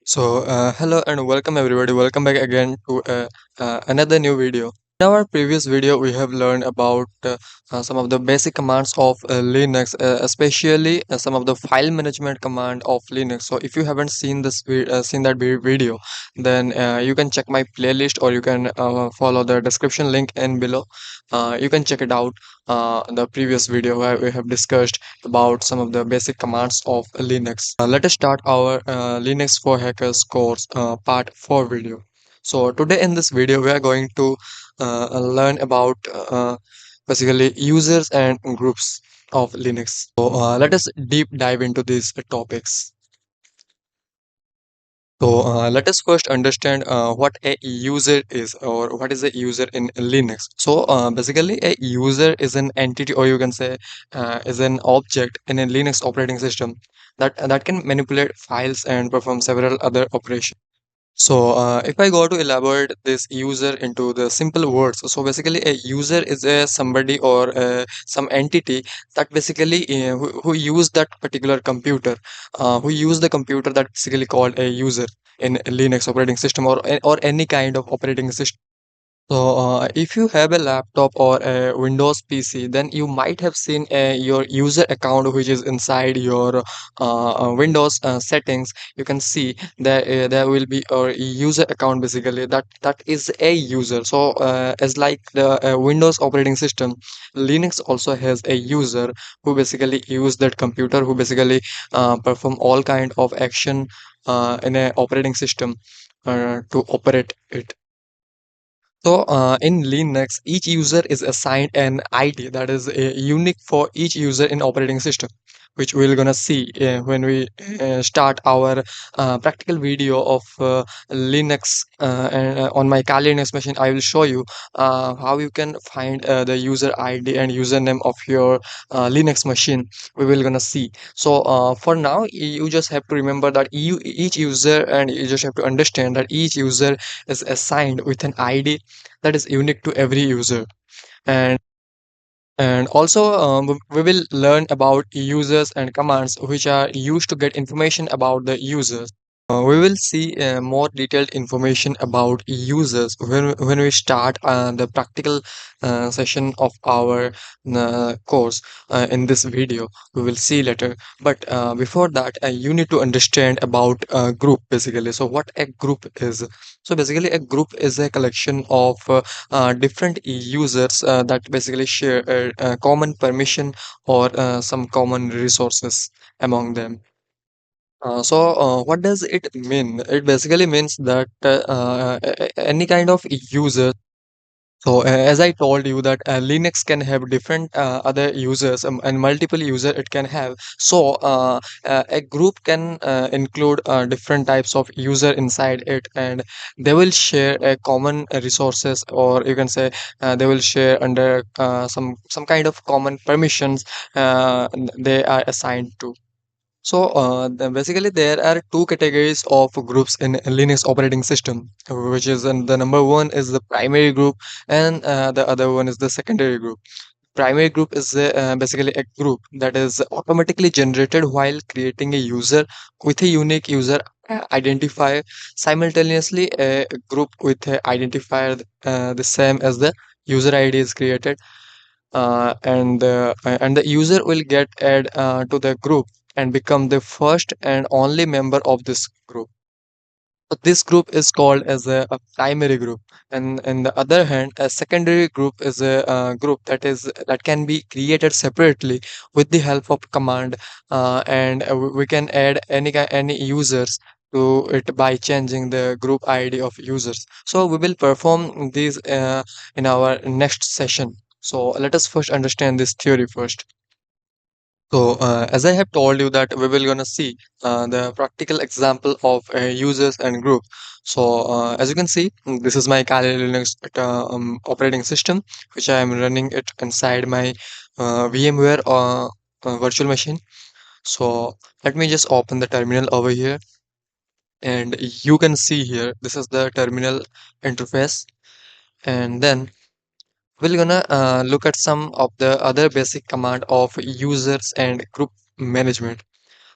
Hello and welcome everybody. Welcome back again to another new video. In our previous video, we have learned about some of the basic commands of Linux, especially some of the file management command of Linux. So, if you haven't seen seen that video, then you can check my playlist or you can follow the description link in below. You can check it out. The previous video where we have discussed about some of the basic commands of Linux. Let us start our Linux for Hackers course part 4 video. So today in this video we are going to learn about basically users and groups of Linux. Let us deep dive into these topics. Let us first understand what a user is or what is a user in Linux. Basically, a user is an entity, or you can say, is an object in a Linux operating system that can manipulate files and perform several other operations. If I go to elaborate this user into the simple words, so basically a user is a somebody or some entity that basically who use that particular computer, who use the computer that basically called a user in Linux operating system or any kind of operating system. If you have a laptop or a Windows PC, then you might have seen your user account, which is inside your Windows settings. You can see that there will be a user account basically that is a user. As like the Windows operating system, Linux also has a user who basically use that computer, who basically perform all kind of action in a operating system to operate it. In Linux, each user is assigned an ID that is unique for each user in operating system, which we're gonna see when we start our practical video of Linux. And on my Kali Linux machine, I will show you how you can find the user ID and username of your Linux machine. We will gonna see. For now, you just have to remember that each user, and you just have to understand that each user is assigned with an ID that is unique to every user. And and also we will learn about users and commands which are used to get information about the users. We will see more detailed information about users when we start the practical session of our course in this video. We will see later. But before that, you need to understand about group basically. So, what a group is. So, basically, a group is a collection of different users that basically share a common permission or some common resources among them. What does it mean? It basically means that any kind of user. As I told you that Linux can have different other users and multiple user it can have. A group can include different types of user inside it, and they will share a common resources, or you can say they will share under some kind of common permissions they are assigned to. Basically, there are two categories of groups in Linux operating system, which is the number one is the primary group, and the other one is the secondary group. Primary group is basically a group that is automatically generated while creating a user with a unique user identifier. Simultaneously, a group with a identifier the same as the user ID is created, and the user will get add to the group and become the first and only member of this group. So this group is called as a primary group, and on the other hand, a secondary group is a group that can be created separately with the help of command, and we can add any users to it by changing the group ID of users. So we will perform these in our next session. So let us first understand this theory first. As I have told you that we will gonna see the practical example of users and group. As you can see, this is my Kali Linux operating system, which I am running it inside my VMware virtual machine. So let me just open the terminal over here, and you can see here this is the terminal interface, and then we're gonna look at some of the other basic command of users and group management.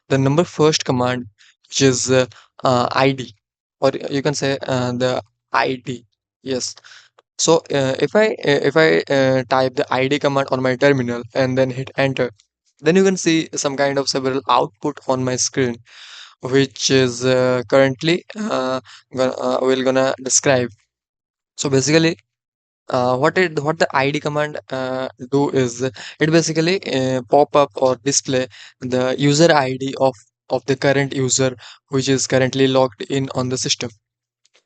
The number first command, which is ID, or you can say the ID. Yes. So if I type the ID command on my terminal and then hit enter, then you can see some kind of several output on my screen, which is currently we're gonna describe. So basically, what the ID command do is it basically pop up or display the user ID of the current user which is currently logged in on the system.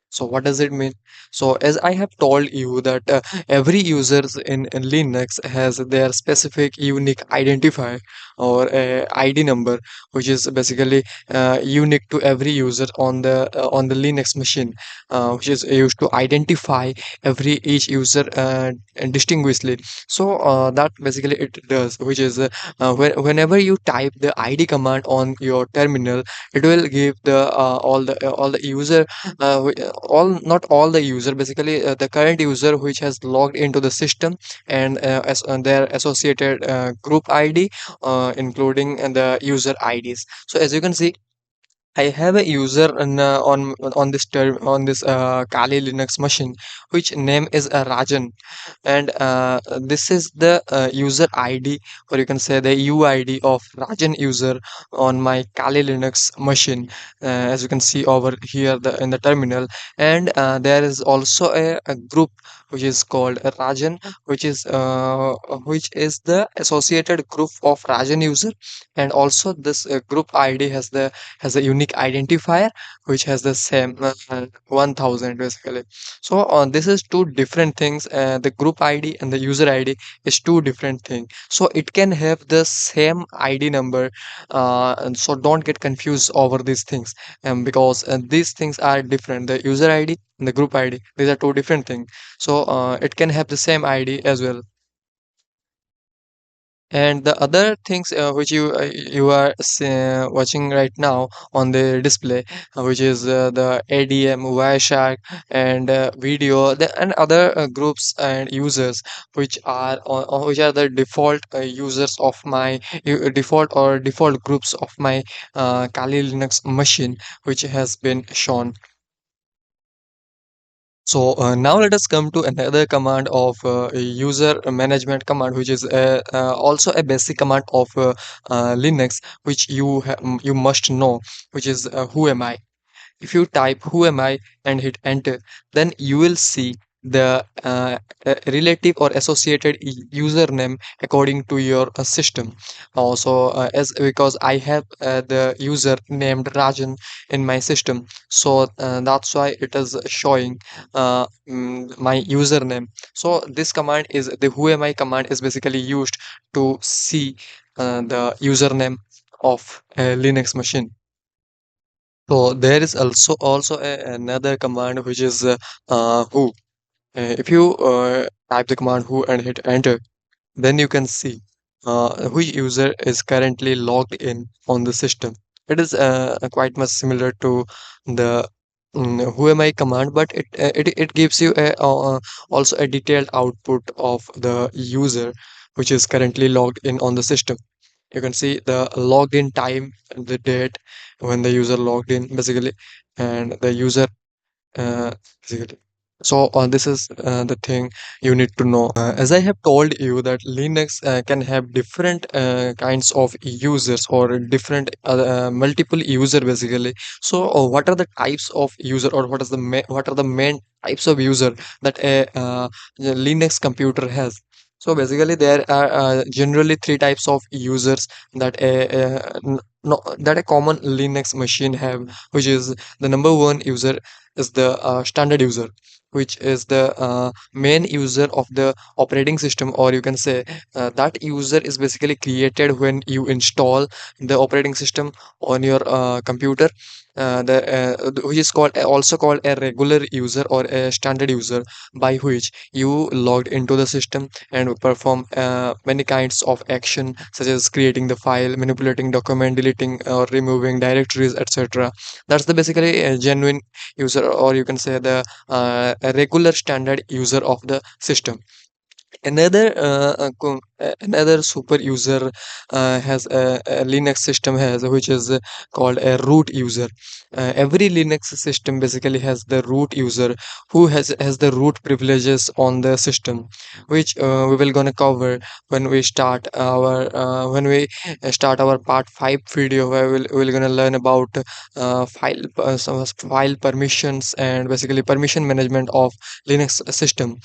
So what does it mean? So as I have told you that every users in Linux has their specific unique identifier or ID number, which is basically unique to every user on the Linux machine, which is used to identify every each user distinguishedly. So that basically it does, which is whenever you type the ID command on your terminal, it will give the all the user all not all the user, basically the current user which has logged into the system, and as their associated group ID, including the user IDs. So as you can see, I have a user on this term on this Kali Linux machine, which name is Rajan, and this is the user ID, or you can say the UID of Rajan user on my Kali Linux machine, as you can see over here in the terminal. And there is also a group which is called Rajan, which is the associated group of Rajan user, and also this group ID has a unique identifier which has the same 1000 basically. So this is two different things. The group ID and the user ID is two different things. So it can have the same ID number, and so don't get confused over these things, because these things are different. The user ID and the group ID, these are two different things. So it can have the same ID as well. And the other things which you are watching right now on the display, which is the ADM, Wireshark, and and other groups and users, which are the default users of my default groups of my Kali Linux machine, which has been shown. So now let us come to another command of a user management command, which is also a basic command of Linux, which you must know, which is who am I. If you type who am I and hit enter, then you will see the relative or associated username according to your system. Also, as because I have the user named Rajan in my system, so that's why it is showing my username. So this command is the who am I command is basically used to see the username of a Linux machine. So there is also another command which is who. If you type the command who and hit enter, then you can see which user is currently logged in on the system. It is quite much similar to the who am I command, but it gives you also a detailed output of the user which is currently logged in on the system. You can see the login time, the date when the user logged in basically, and the user uh, basically. So this is the thing you need to know. As I have told you that Linux can have different kinds of users, or different multiple user basically. So what are the types of user, or what are the main types of user that a Linux computer has? So basically there are generally three types of users that no, that a common Linux machine have, which is the number one user is the standard user, which is the main user of the operating system, or you can say that user is basically created when you install the operating system on your computer. Which is called also called a regular user or a standard user, by which you logged into the system and perform many kinds of action, such as creating the file, manipulating document, deleting or removing directories, etc. That's the basically a genuine user, or you can say the a regular standard user of the system. Another super user has a Linux system has which is called a root user. Every Linux system basically has the root user who has the root privileges on the system, which we will gonna cover when we start our part 5 video, where we're gonna learn about some file permissions and basically permission management of Linux system,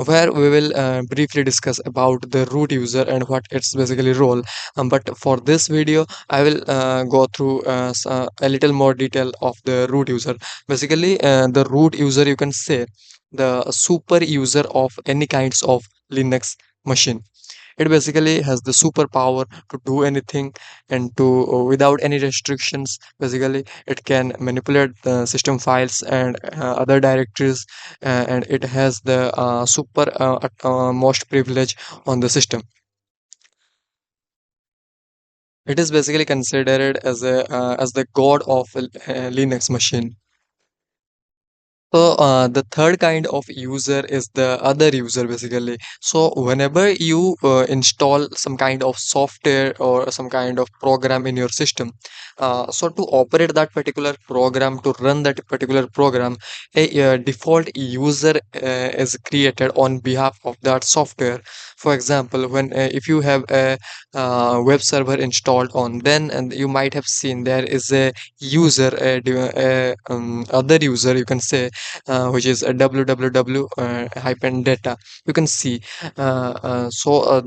where we will briefly discuss about the root user and what its basically role. But for this video, I will go through a little more detail of the root user. Basically, the root user, you can say, the super user of any kinds of Linux machine. It basically has the superpower to do anything and to without any restrictions. Basically, it can manipulate the system files and other directories, and it has the super most privilege on the system. It is basically considered as the god of Linux machine. So the third kind of user is the other user basically. So whenever you install some kind of software or some kind of program in your system, so to operate that particular program, to run that particular program, a default user is created on behalf of that software. For example, when if you have a web server installed on, then and you might have seen there is a user, other user, you can say, which is a www hyphen data. You can see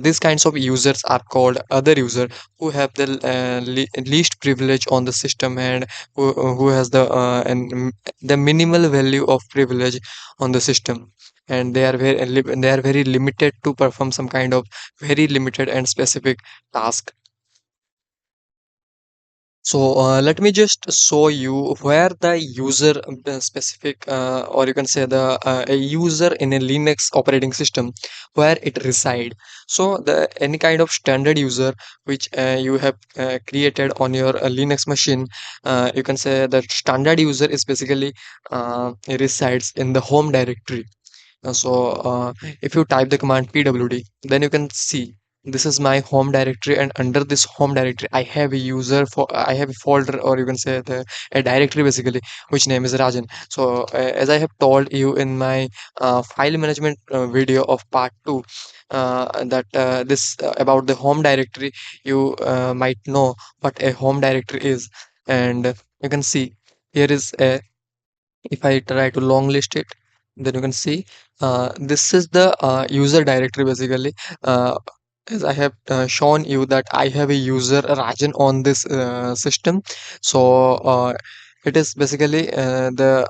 these kinds of users are called other user, who have the least privilege on the system, and who has the minimal value of privilege on the system, and they are very limited to perform some kind of very limited and specific task. So let me just show you where the user specific, or you can say the a user in a Linux operating system, where it reside. So the any kind of standard user which you have created on your Linux machine, you can say that standard user is basically resides in the home directory. If you type the command pwd, then you can see this is my home directory, and under this home directory, I have a folder, or you can say a directory basically, which name is Rajan. So as I have told you in my file management video of part 2, that this about the home directory, you might know what a home directory is, and you can see here is a if I try to long list it, then you can see this is the user directory basically. Uh, as I have shown you that I have a user Rajan on this system. So it is basically the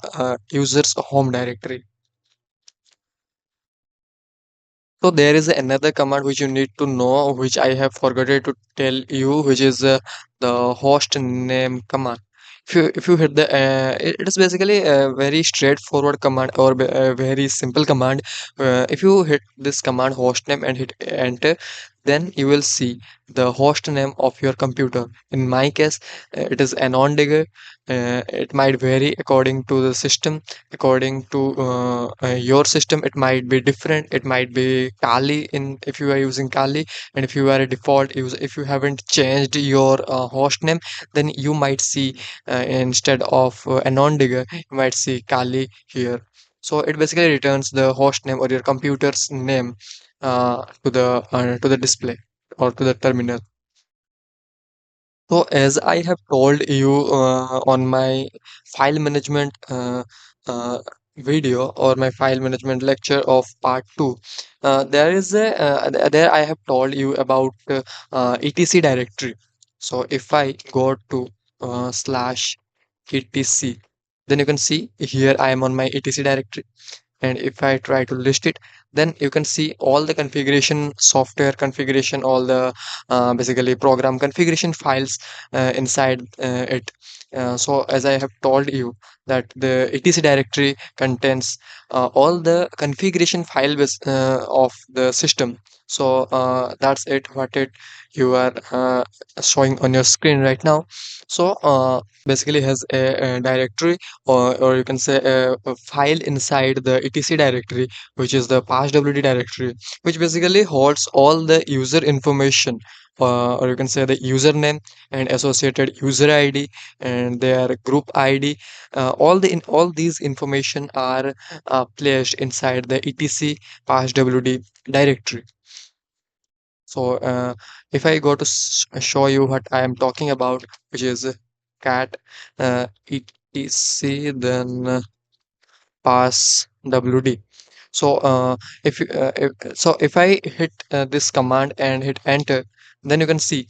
user's home directory. So there is another command which you need to know, which I have forgotten to tell you, which is the host name command. If you hit the it is basically a very straightforward command, or a very simple command. If you hit this command host name and hit enter, then you will see the host name of your computer. In my case, it is anon digger. It might vary according to the system. According to your system, it might be different. It might be Kali in if you are using Kali, and if you are a default user, if you haven't changed your host name, then you might see instead of anon digger, you might see Kali here. So it basically returns the host name or your computer's name to the display or to the terminal. So as I have told you on my file management video, or my file management lecture of part 2, there I have told you about etc directory. So if I go to slash etc, then you can see here I am on my etc directory, and if I try to list it, then you can see all the configuration, software configuration, all the basically program configuration files inside it. So as I have told you that the etc directory contains all the configuration of the system. So that's it what it you are showing on your screen right now. So basically has a directory, or you can say a file inside the etc directory, which is the passwd directory, which basically holds all the user information, or you can say the username and associated user id and their group id. All these information are placed inside the etc passwd directory. So if I go to show you what I am talking about, which is cat etc, then passwd. So if I hit this command and hit enter, then you can see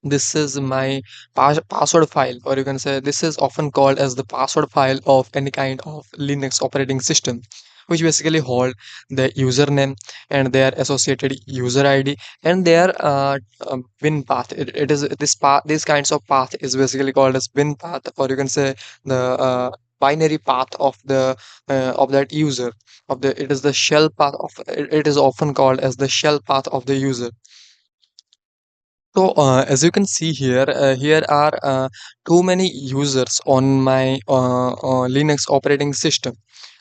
this is my password file, or you can say this is often called as the password file of any kind of Linux operating system, which basically hold the username and their associated user ID and their bin path. It is this path, these kinds of path is basically called as bin path, or you can say the binary path of that user of the it is the shell path of it is often called as the shell path of the user. So, as you can see here, here are too many users on my Linux operating system.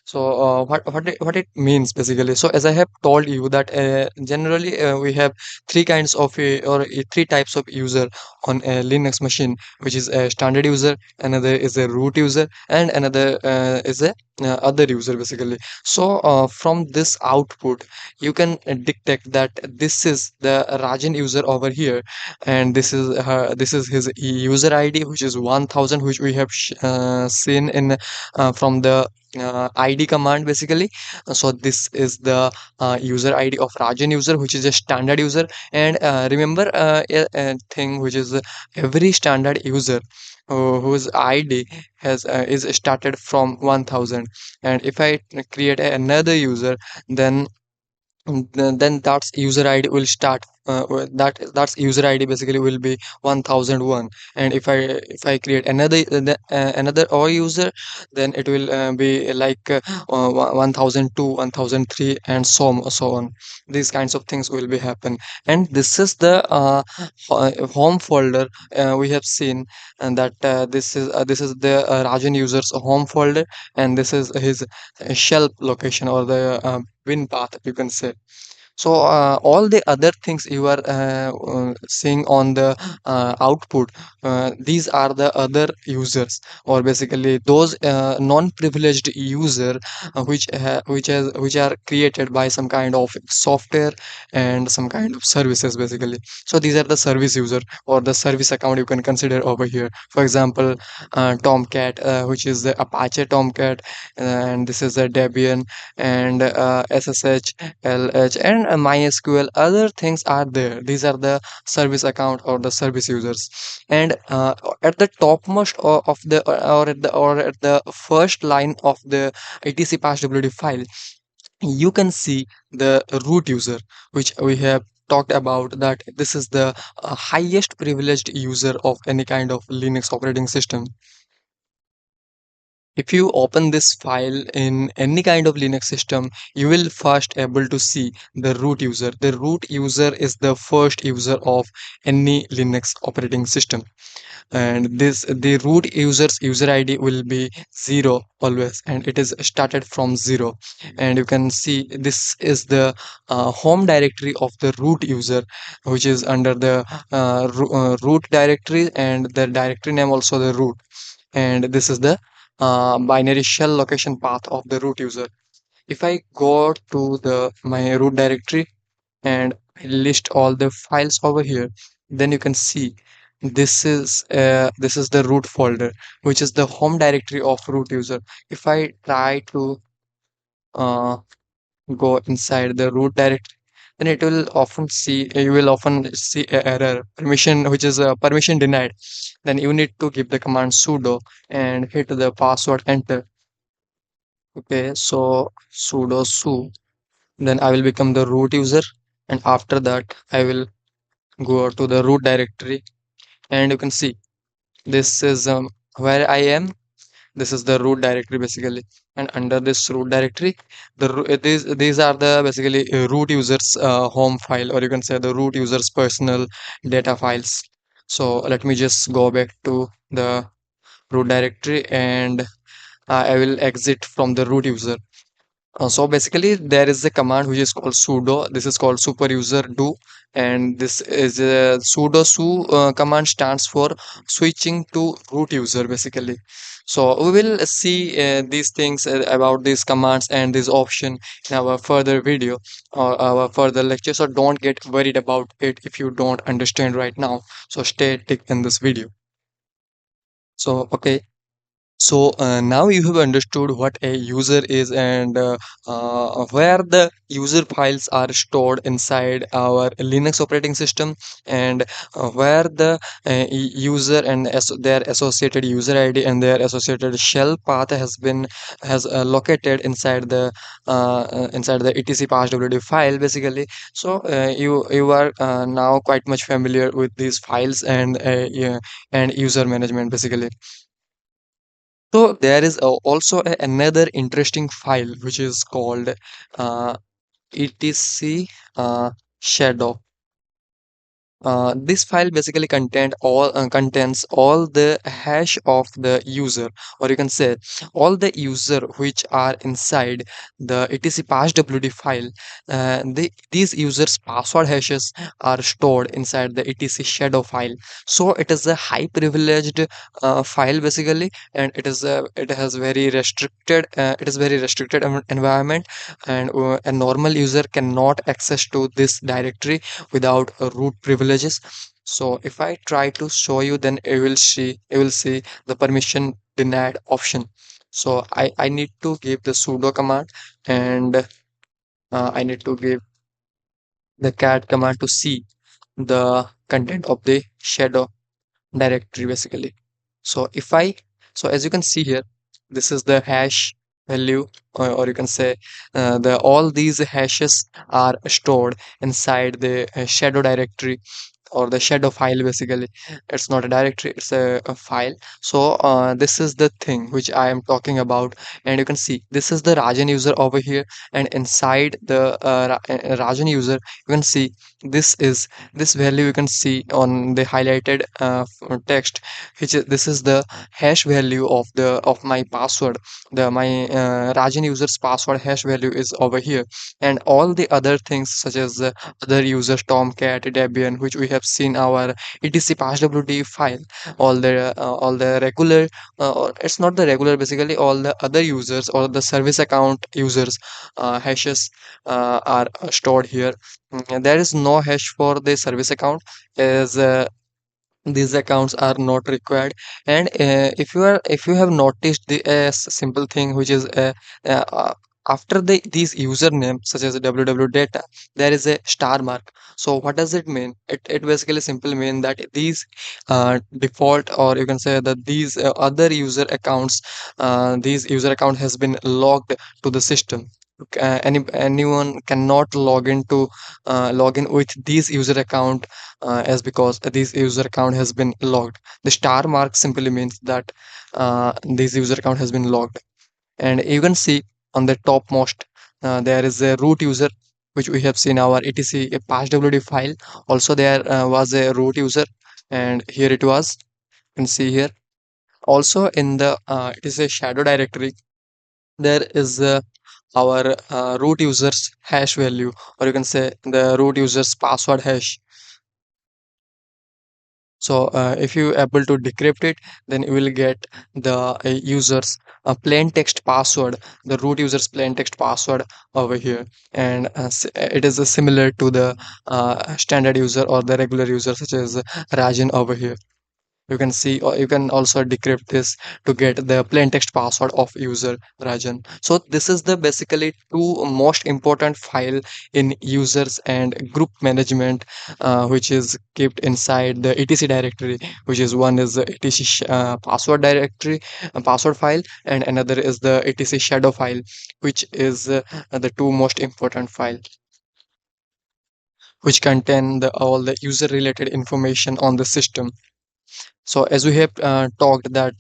So, what it means basically? So, as I have told you that generally we have three kinds of three types of user on a Linux machine, which is a standard user, another is a root user, and another is a other user basically. So, from this output, you can detect that this is the Rajan user over here, and this is his user id, which is 1000, which we have seen in from the id command basically. So this is the user id of Rajan user, which is a standard user. And remember a thing, which is every standard user whose id has is started from 1000, and if I create another user, then then that's user id will start that's user id basically will be 1001. And if I create another or user, then it will be like 1002, 1003, and so on. These kinds of things will be happen. And this is the home folder we have seen, and that this is the Rajan user's home folder, and this is his shell location, or the win path, you can say. So all the other things you are seeing on the output, these are the other users, or basically those non-privileged user which are created by some kind of software and some kind of services basically. So these are the service user, or the service account, you can consider over here. For example, Tomcat, which is the Apache Tomcat, and this is a Debian, and SSH, LH, and MySQL. Other things are there. These are the service account or the service users. And at the topmost of the or at the first line of the etc passwd file, you can see the root user, which we have talked about, that this is the highest privileged user of any kind of Linux operating system. If you open this file in any kind of Linux system, you will first able to see the root user. The root user is the first user of any Linux operating system, and this the root user's user ID will be 0 always, and it is started from 0. And you can see this is the home directory of the root user, which is under the root directory, and the directory name also the root. And this is the binary shell location path of the root user. If I go to the my root directory and I list all the files over here, then you can see this is the root folder, which is the home directory of root user. If I try to uh, go inside the root directory, then it will often see you will often see a error permission, which is permission denied. Then you need to give the command sudo and hit the password enter. Okay, so sudo su, then I will become the root user, and after that I will go to the root directory, and you can see this is where I am. This is the root directory basically, and under this root directory, these are the basically root users home file, or you can say the root users personal data files. So let me just go back to the root directory, and I will exit from the root user. So basically, there is a command which is called sudo. This is called super user do, and this is a sudo command stands for switching to root user basically. So we will see these things about these commands and this option in our further video or our further lecture. So don't get worried about it if you don't understand right now. So stay tick in this video. So okay. So now you have understood what a user is and where the user files are stored inside our Linux operating system, and where the user and their associated user ID and their associated shell path has located inside the etc passwd file basically. So you are now quite much familiar with these files and yeah, and user management basically. So there is also another interesting file which is called etc shadow. This file basically contains all the hash of the user, or you can say all the user which are inside the etc passwd file. These users password hashes are stored inside the etc shadow file. So it is a high privileged file basically, and it has very restricted. It is very restricted environment, and a normal user cannot access to this directory without root privileges. So if I try to show you, then you will see the permission denied option. So I need to give the sudo command, and I need to give the cat command to see the content of the shadow directory basically. So if I so as you can see here, this is the hash value, or you can say the all these hashes are stored inside the shadow directory or the shadow file basically. It's not a directory, it's a file. So this is the thing which I am talking about, and you can see this is the Rajan user over here, and inside the Rajan user you can see this is this value you can see on the highlighted text, this is the hash value of my password. The my Rajan user's password hash value is over here, and all the other things such as other users Tomcat, Debian, which we have seen our etc passwd file, all the regular or it's not the regular basically, all the other users or the service account users hashes are stored here. There is no hash for the service account, as these accounts are not required. And if you have noticed the simple thing which is after these username such as www data, there is a star mark. So what does it mean? It basically simply mean that these default, or you can say that these other user accounts, these user account has been logged to the system. Anyone cannot log in with these user account, as because this user account has been logged. The star mark simply means that this user account has been logged. And you can see on the topmost there is a root user which we have seen our etc a passwd file. Also there was a root user, and here it was, you can see here. Also in the it is a shadow directory, there is our root users hash value, or you can say the root users password hash. So if you able to decrypt it, then you will get the users plain text password, the root users plain text password over here. And it is similar to the standard user or the regular user such as Rajan over here. You can see, or you can also decrypt this to get the plain text password of user Rajan. So this is the basically two most important file in users and group management, which is kept inside the etc directory, which is one is the etc password directory, password file, and another is the etc shadow file, which is the two most important file which contain all the user related information on the system. So as we have talked that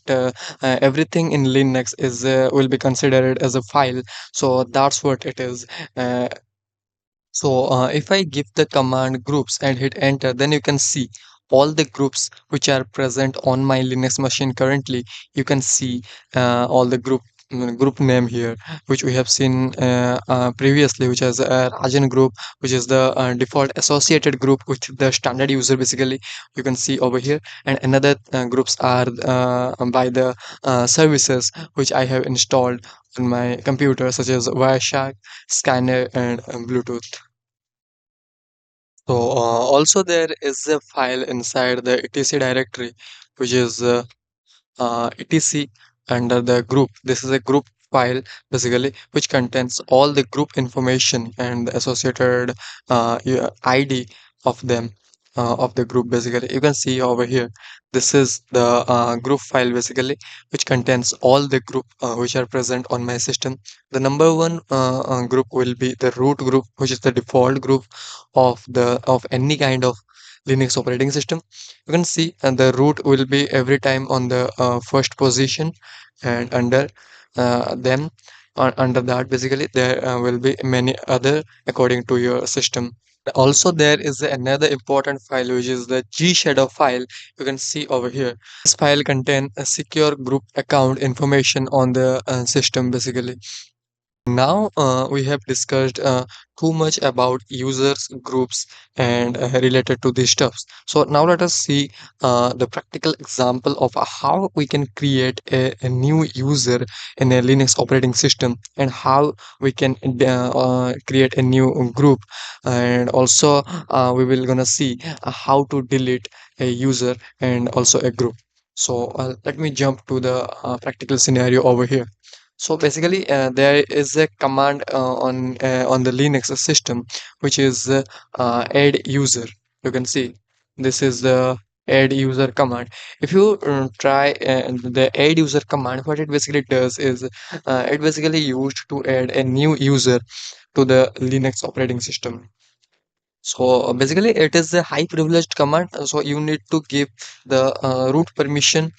everything in Linux is will be considered as a file. So that's what it is. Uh, if I give the command groups and hit enter, then you can see all the groups which are present on my Linux machine currently. You can see all the group. group name here, which we have seen previously, which is Rajan group, which is the default associated group with the standard user basically. You can see over here, and another groups are by the services which I have installed on my computer, such as Wireshark, Scanner, and Bluetooth. So also there is a file inside the etc directory, which is etc under the group. This is a group file basically, which contains all the group information and the associated ID of them, of the group basically. You can see over here, this is the group file basically, which contains all the group which are present on my system. The number one group will be the root group, which is the default group of any kind of Linux operating system. You can see the root will be every time on the first position, and under them, under that basically there will be many other according to your system. Also there is another important file, which is the gshadow file. You can see over here, this file contain a secure group account information on the system basically. Now we have discussed too much about users, groups, and related to these stuffs. So now let us see the practical example of how we can create a new user in a Linux operating system, and how we can create a new group, and also we will gonna see how to delete a user and also a group. So let me jump to the practical scenario over here. So basically, there is a command on the Linux system, which is add user. You can see this is the add user command. If you try the add user command, what it basically does is it basically used to add a new user to the Linux operating system. So basically, it is a high privileged command. So you need to give the root permission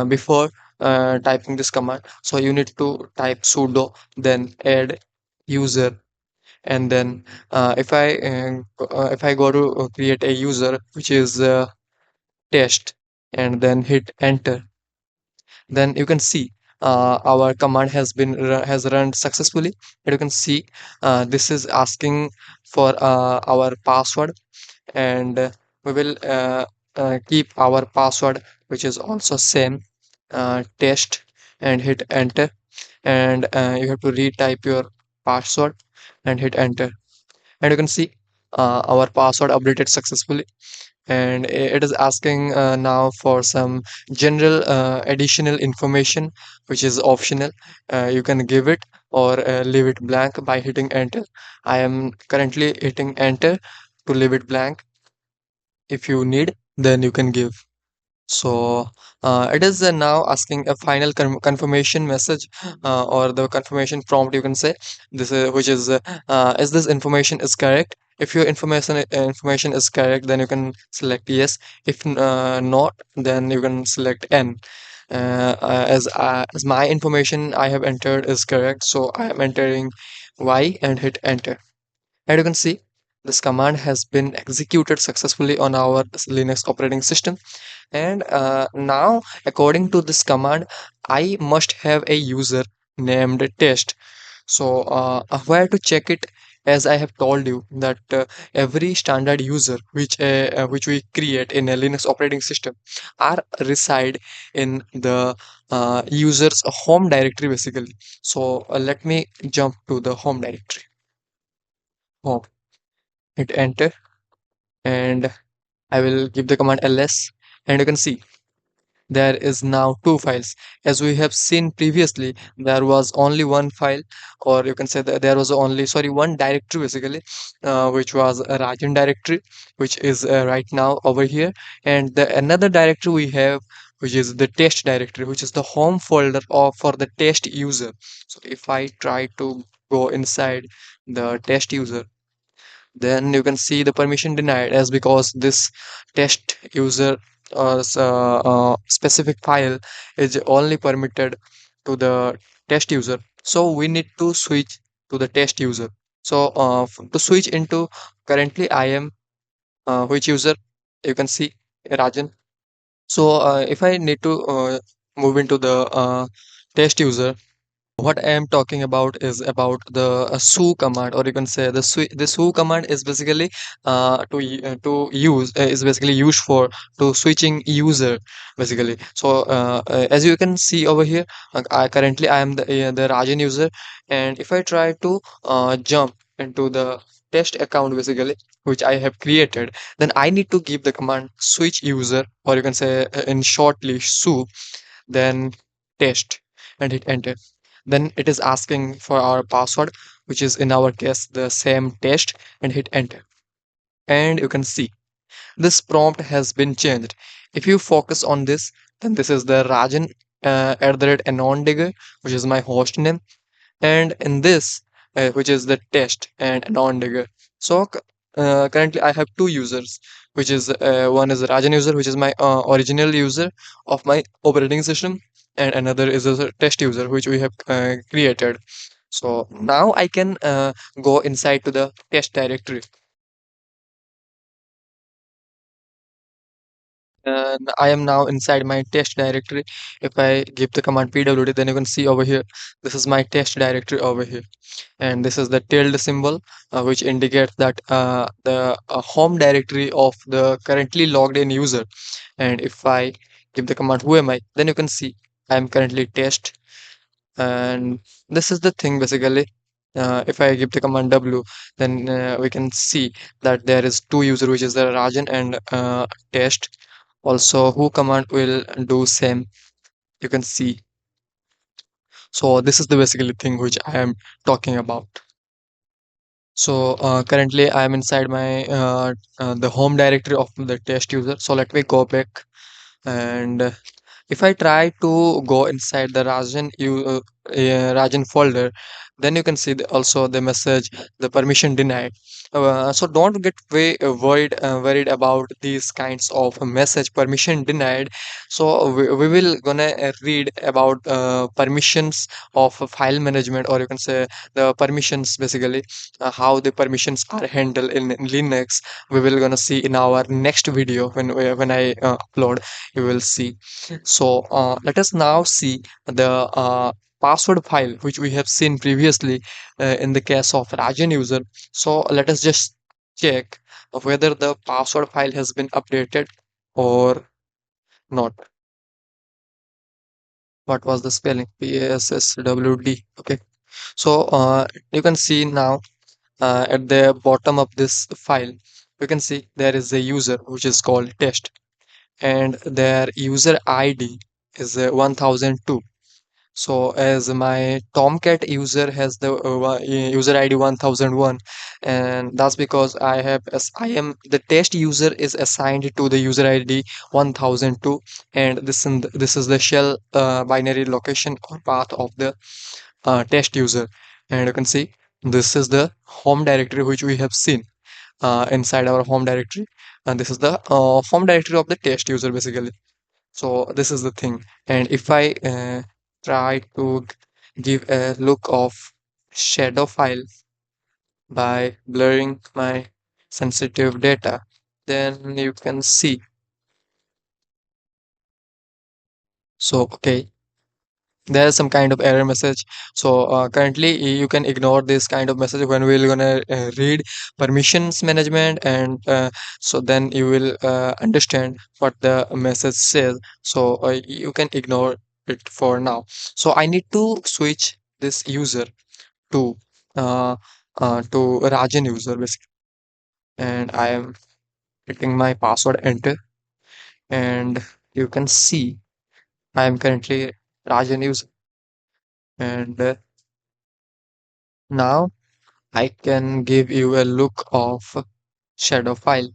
before typing this command. So you need to type sudo, then add user, and then if I go to create a user which is test, and then hit enter, then you can see our command has run successfully. And you can see this is asking for our password, and we will keep our password, which is also same, test, and hit enter. And you have to retype your password and hit enter, and you can see our password updated successfully. And it is asking now for some general additional information, which is optional. You can give it or leave it blank by hitting enter. I am currently hitting enter to leave it blank. If you need, then you can give. So it is now asking a final confirmation message, or the confirmation prompt, you can say. This which is this information is correct. If your information is correct, then you can select yes. If not, then you can select n. As my information I have entered is correct, so I am entering y and hit enter. And you can see this command has been executed successfully on our Linux operating system. And now, according to this command, I must have a user named test. So, where to check it? As I have told you that every standard user which we create in a Linux operating system are reside in the user's home directory basically. So let me jump to the home directory. Home. Hit enter, and I will give the command ls, and you can see there is now two files. As we have seen previously, there was only one file, or you can say that there was only, sorry, one directory basically, which was a Rajan directory, which is right now over here. And the another directory we have, which is the test directory, which is the home folder of for the test user. So if I try to go inside the test user, then you can see the permission denied, as because this test user specific file is only permitted to the test user. So we need to switch to the test user. So to switch into, currently I am which user, you can see Rajan. So if I need to move into the test user, What I am talking about is about the su command, or you can say the su command is basically to use is basically used for to switching user basically. So as you can see over here, I am the Rajan user, and if I try to jump into the test account basically, which I have created, then I need to give the command switch user, or you can say in shortly su, then test, and hit enter. Then it is asking for our password, which is in our case the same test, and hit enter. And you can see this prompt has been changed. If you focus on this, then this is the Rajan at the rate anondigger, which is my host name, and in this which is the test and non-digger. So currently I have two users, which is one is Rajan user, which is my original user of my operating system, and another is a test user which we have created. So now I can go inside to the test directory, and I am now inside my test directory. If I give the command pwd, then you can see over here, this is my test directory over here, and this is the tilde symbol, which indicates that the home directory of the currently logged in user. And if I give the command who am I, then you can see I am currently test, and this is the thing basically. If I give the command w, then we can see that there is two user, which is the Rajan and test. Also who command will do same, you can see. So this is the basically thing which I am talking about. So currently I am inside my the home directory of the test user. So let me go back, and if I try to go inside the Rajan folder, then you can see also the message, the permission denied. So don't get worried about these kinds of message permission denied. So we will gonna read about permissions of file management, or you can say the permissions basically, how the permissions are handled in Linux. We will gonna see in our next video when I upload. You will see. So let us now see the password file which we have seen previously in the case of Rajan user. So let us just check whether the password file has been updated or not. What was the spelling? PASSWD. Okay. So you can see now at the bottom of this file, you can see there is a user which is called test, and their user ID is 1002. So as my Tomcat user has the user ID 1001, and that's because I am the test user is assigned to the user ID 1002, and this is the shell binary location or path of the test user. And you can see this is the home directory which we have seen inside our home directory, and this is the home directory of the test user basically. So this is the thing. And if I try to give a look of shadow file by blurring my sensitive data, then you can see. So okay, there's some kind of error message. So currently you can ignore this kind of message when we're gonna read permissions management, and so then you will understand what the message says. So you can ignore it for now. So I need to switch this user to uh, to Rajan user basically, and I am hitting my password enter, and you can see I am currently Rajan user, and now I can give you a look of shadow file,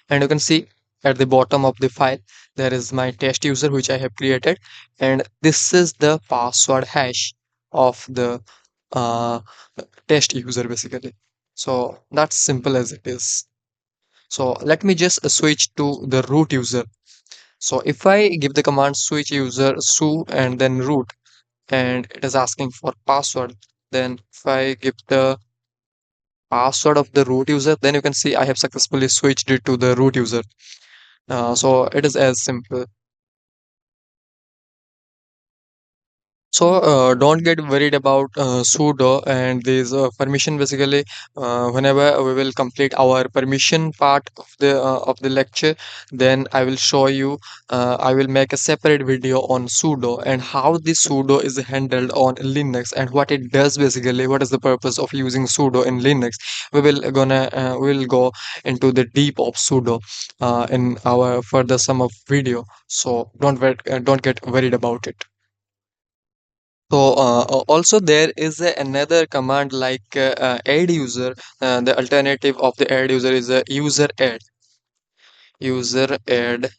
and you can see at the bottom of the file there is my test user which I have created, and this is the password hash of the uh, test user basically. So that's simple as it is. So let me just switch to the root user. So if I give the command switch user su and then root, and it is asking for password, then if I give the password of the root user, then you can see I have successfully switched it to the root user. So it is as simple. So don't get worried about sudo and this permission. Basically, whenever we will complete our permission part of the lecture, then I will show you. I will make a separate video on sudo and how the sudo is handled on Linux and what it does. Basically, what is the purpose of using sudo in Linux? We will go into the deep of sudo in our further sum of video. So don't get worried about it. So also there is another command like add user. The alternative of the add user is a user add. User add.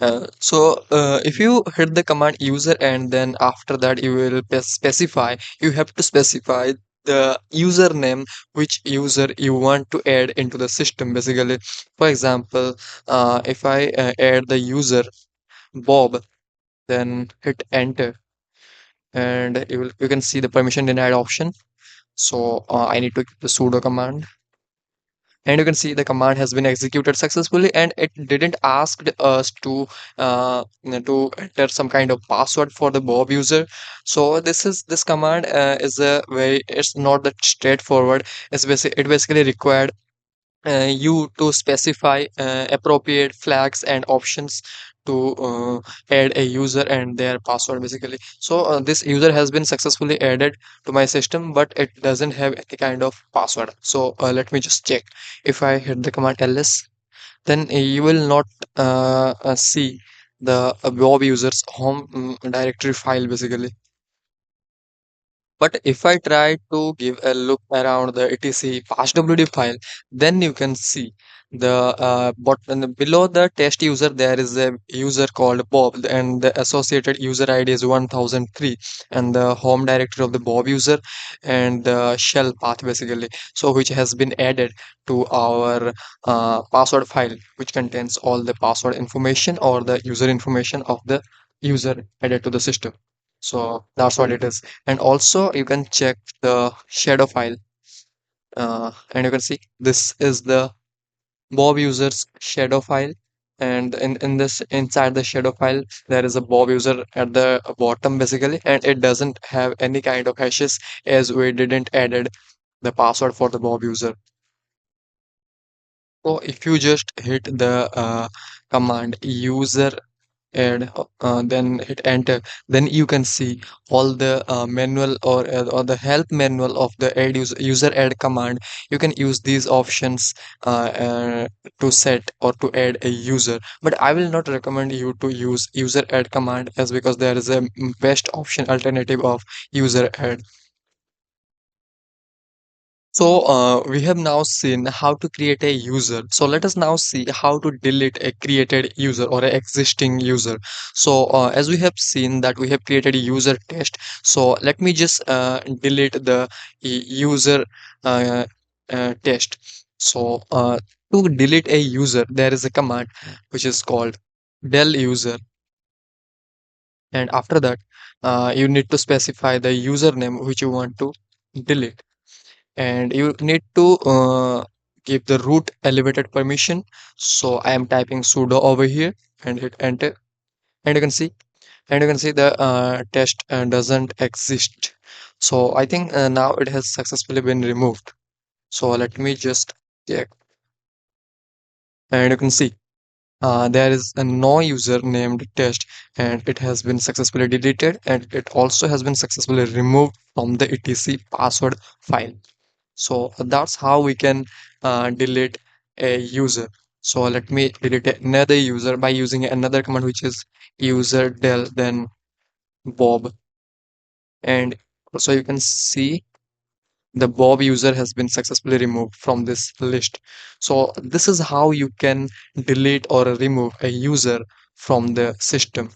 If you hit the command user and then after that you will specify. You have to specify the username which user you want to add into the system. Basically, for example, if I add the user Bob, then hit enter, and you can see the permission denied option. So I need to give the sudo command, and you can see the command has been executed successfully, and it didn't ask us to enter some kind of password for the Bob user. So this command is a very, it's not that straightforward. It basically required you to specify appropriate flags and options to add a user and their password. Basically, so this user has been successfully added to my system, but it doesn't have any kind of password. So let me just check. If I hit the command ls, then you will not see the Bob user's home directory file. Basically, but if I try to give a look around the etc passwd file, then you can see the button below the test user. There is a user called Bob, and the associated user ID is 1003, and the home directory of the Bob user, and the shell path basically. So which has been added to our password file, which contains all the password information or the user information of the user added to the system. So that's what it is. And also you can check the shadow file, and you can see this is the Bob user's shadow file, and in this inside the shadow file there is a Bob user at the bottom basically, and it doesn't have any kind of hashes as we didn't added the password for the Bob user. So if you just hit the command user add, then hit enter, then you can see all the manual or the help manual of the user add command. You can use these options to set or to add a user, but I will not recommend you to use user add command, as because there is a best option alternative of user add. So we have now seen how to create a user. So let us now see how to delete a created user or an existing user. So as we have seen that we have created a user test. So let me just delete the user uh, test. So to delete a user, there is a command which is called del user. And after that, you need to specify the username which you want to delete, and you need to give the root elevated permission. So I am typing sudo over here and hit enter, and you can see the test doesn't exist. So I think now it has successfully been removed. So let me just check, and you can see there is a no user named test, and it has been successfully deleted, and it also has been successfully removed from the etc password file. So that's how we can delete a user. So let me delete another user by using another command, which is userdel, then Bob. And also you can see the Bob user has been successfully removed from this list. So this is how you can delete or remove a user from the system.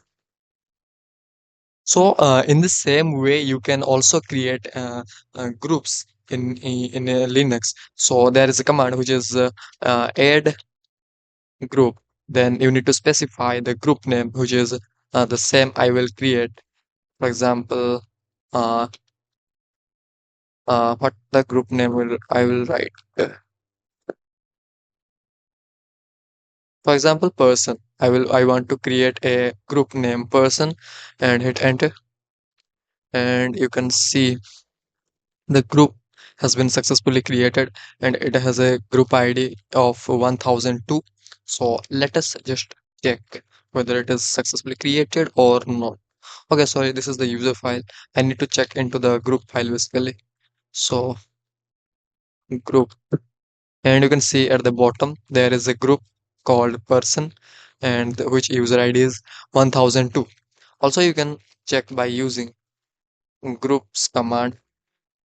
So in the same way, you can also create groups in Linux. So there is a command which is add group. Then you need to specify the group name, which is the same I will create. For example, uh, what the group name will I will write. For example, person. I want to create a group name person, and hit enter. and you can see the group has been successfully created and it has a group ID of 1002. So let us just check whether it is successfully created or not. Okay, sorry, this is the user file. I need to check into the group file basically. So group, and you can see at the bottom there is a group called person and which user ID is 1002. Also you can check by using groups command.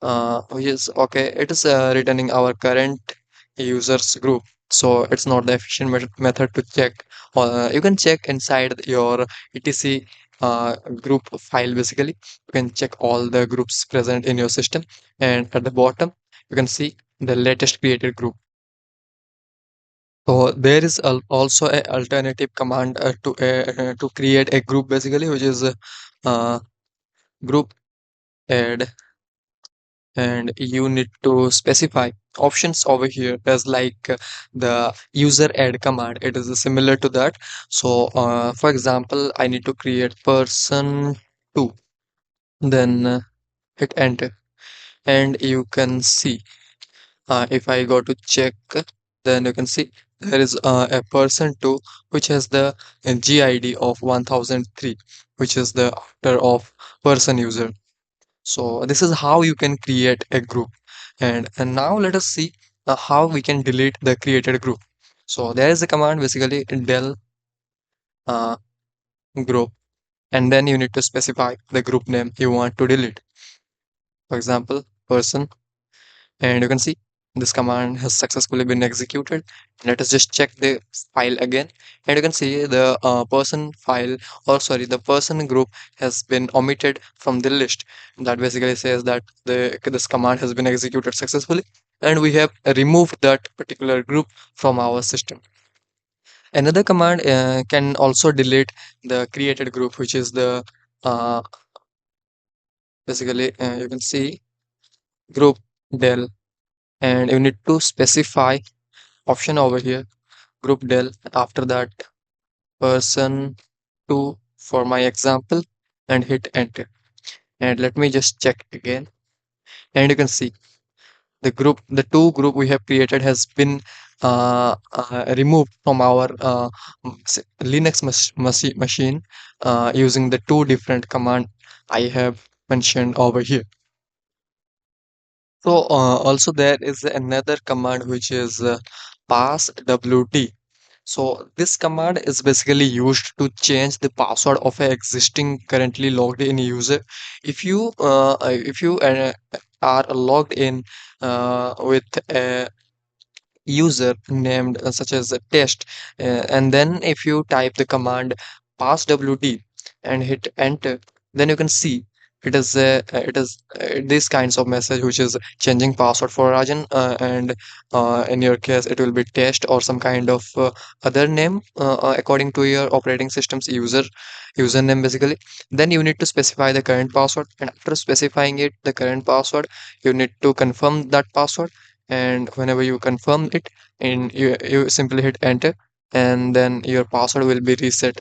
Yes, okay. It is returning our current users group. So it's not the efficient method to check. You can check inside your etc group file basically. You can check all the groups present in your system, and at the bottom you can see the latest created group. So there is also a alternative command to create a group basically, which is group add, and you need to specify options over here as like the user add command. It is similar to that. So for example, I need to create person 2, then hit enter, and you can see if I go to check, then you can see there is a person 2 which has the gid of 1003, which is the after of person user. So this is how you can create a group. And now let us see how we can delete the created group. So there is a command basically del uh, group, and then you need to specify the group name you want to delete. For example, person, and you can see this command has successfully been executed. Let us just check the file again, and you can see the person file, or sorry, the person group has been omitted from the list. That basically says that this command has been executed successfully, and we have removed that particular group from our system. Another command can also delete the created group, which is the uh, basically you can see group del, and you need to specify option over here, group del, after that person 2 for my example, and hit enter. And let me just check again, and you can see the two group we have created has been removed from our linux machine using the two different command I have mentioned over here. So also there is another command which is passwd. So this command is basically used to change the password of an existing currently logged in user. If you are logged in with a user named such as a test, and then if you type the command passwd and hit enter, then you can see it is these kinds of message which is changing password for Rajan, and in your case it will be test or some kind of other name according to your operating system's username basically. Then you need to specify the current password, and after specifying it the current password, you need to confirm that password. And whenever you confirm it, and you simply hit enter, and then your password will be reset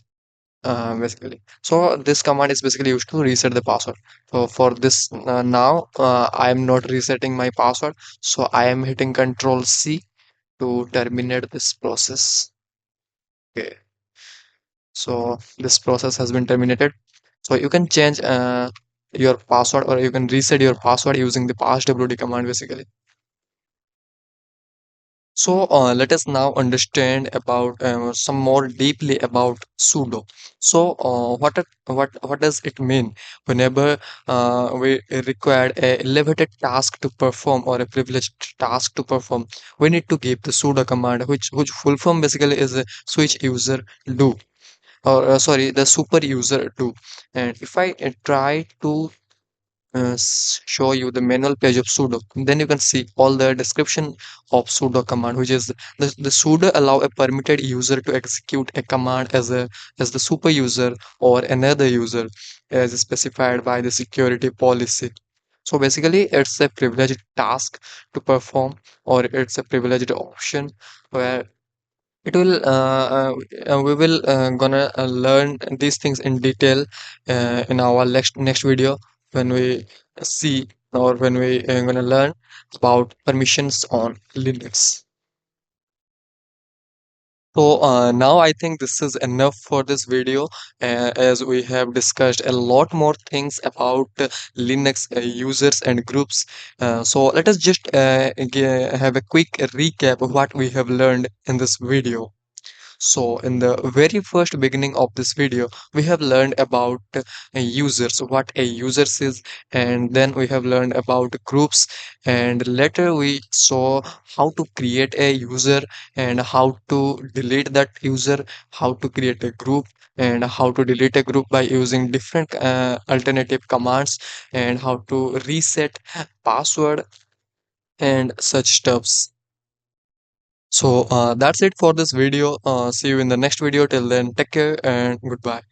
basically. So this command is basically used to reset the password. So for this now I am not resetting my password, so I am hitting control C to terminate this process. Okay, so this process has been terminated. So you can change your password, or you can reset your password using the passwd command basically. So let us now understand about some more deeply about sudo. So what does it mean whenever we require a elevated task to perform or a privileged task to perform? We need to give the sudo command, which full form basically is a switch user do, or sorry, the super user do. And if I try to show you the manual page of sudo, then you can see all the description of sudo command, which is the sudo allow a permitted user to execute a command as the super user or another user as specified by the security policy. So basically it's a privileged task to perform, or it's a privileged option where it will we will gonna learn these things in detail in our next video. when we see or when we are going to learn about permissions on Linux. So now I think this is enough for this video, as we have discussed a lot more things about Linux users and groups. So let us just have a quick recap of what we have learned in this video. So, in the very first beginning of this video, we have learned about users, what a user is, and then we have learned about groups, and later we saw how to create a user and how to delete that user, how to create a group, and how to delete a group by using different alternative commands, and how to reset password and such stuffs. So that's it for this video. See you in the next video. Till then, take care and goodbye.